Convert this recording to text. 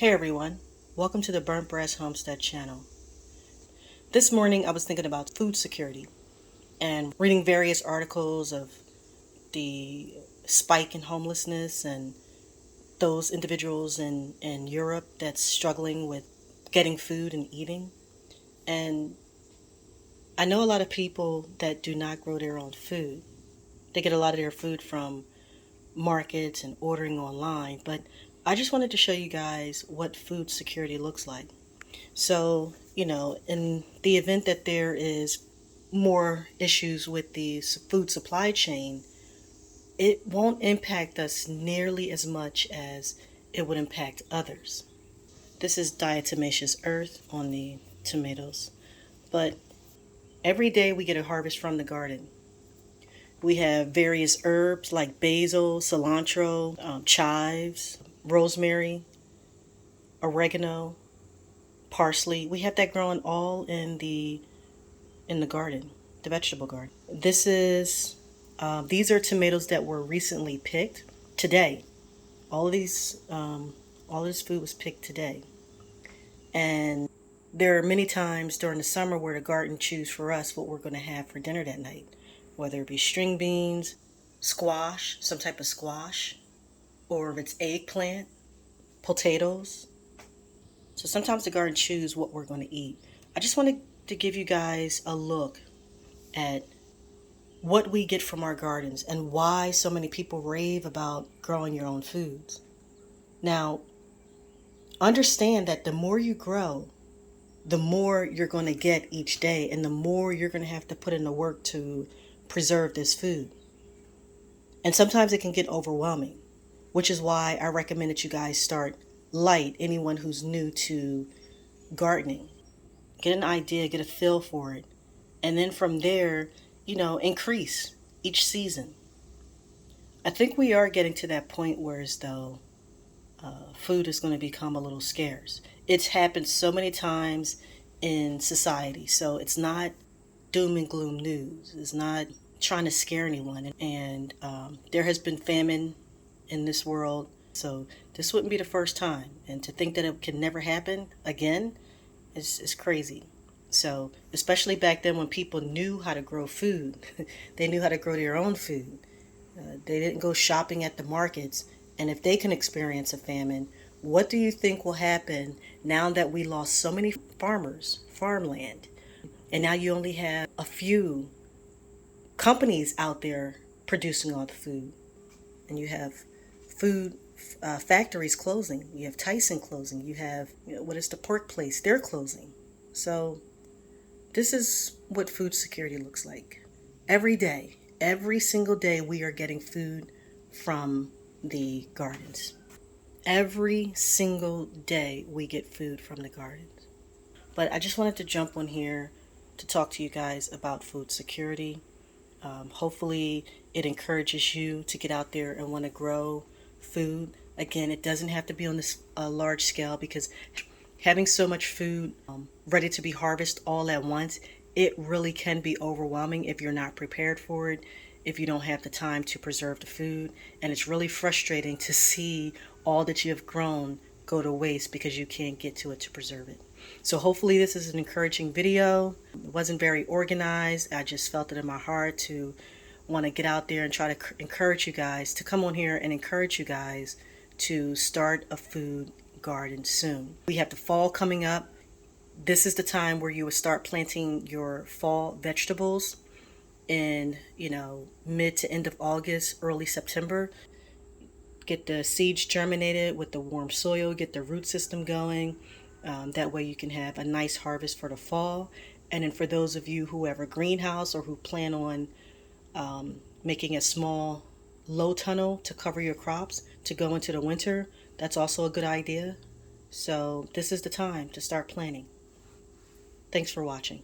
Hey everyone, welcome to the Burnt Brass Homestead channel. This morning I was thinking about food security and reading various articles of the spike in homelessness and those individuals in Europe that's struggling with getting food and eating. And I know a lot of people that do not grow their own food. They get a lot of their food from markets and ordering online, but I just wanted to show you guys what food security looks like. So, in the event that there is more issues with the food supply chain, it won't impact us nearly as much as it would impact others. This is diatomaceous earth on the tomatoes, but every day we get a harvest from the garden. We have various herbs like basil, cilantro, chives, rosemary, oregano, parsley. We have that growing all in the garden, the vegetable garden. These are tomatoes that were recently picked today. All of these, all this food was picked today. And there are many times during the summer where the garden choose for us what we're going to have for dinner that night, whether it be string beans, squash, some type of squash, or if it's eggplant, potatoes. So sometimes the garden choose what we're going to eat. I just wanted to give you guys a look at what we get from our gardens and why so many people rave about growing your own foods. Now, understand that the more you grow, the more you're going to get each day, and the more you're going to have to put in the work to preserve this food. And sometimes it can get overwhelming, which is why I recommend that you guys start light, anyone who's new to gardening. Get an idea, get a feel for it, and then from there, increase each season. I think we are getting to that point where as though food is going to become a little scarce. It's happened so many times in society, so it's not doom and gloom news. It's not trying to scare anyone. And there has been famine in this world, so this wouldn't be the first time. And to think that it can never happen again is crazy. So, especially back then when people knew how to grow food, they knew how to grow their own food. They didn't go shopping at the markets. And if they can experience a famine, what do you think will happen now that we lost so many farmers, farmland, and now you only have a few companies out there producing all the food, and you have food factories closing, you have Tyson closing, you have, what is the pork place? They're closing. So this is what food security looks like. Every day, every single day, we are getting food from the gardens. Every single day, we get food from the gardens. But I just wanted to jump on here to talk to you guys about food security. Hopefully, it encourages you to get out there and want to grow food. Again, it doesn't have to be on this large scale, because having so much food ready to be harvested all at once, it really can be overwhelming if you're not prepared for it, if you don't have the time to preserve the food. And it's really frustrating to see all that you have grown go to waste because you can't get to it to preserve it. So hopefully this is an encouraging video. It wasn't very organized. I just felt it in my heart to want to get out there and try to encourage you guys to come on here and encourage you guys to start a food garden soon. We have the fall coming up. This is the time where you would start planting your fall vegetables in, mid to end of August, early September. Get the seeds germinated with the warm soil, get the root system going. That way you can have a nice harvest for the fall. And then for those of you who have a greenhouse or who plan on making a small low tunnel to cover your crops to go into the winter, that's also a good idea. So this is the time to start planning. Thanks for watching.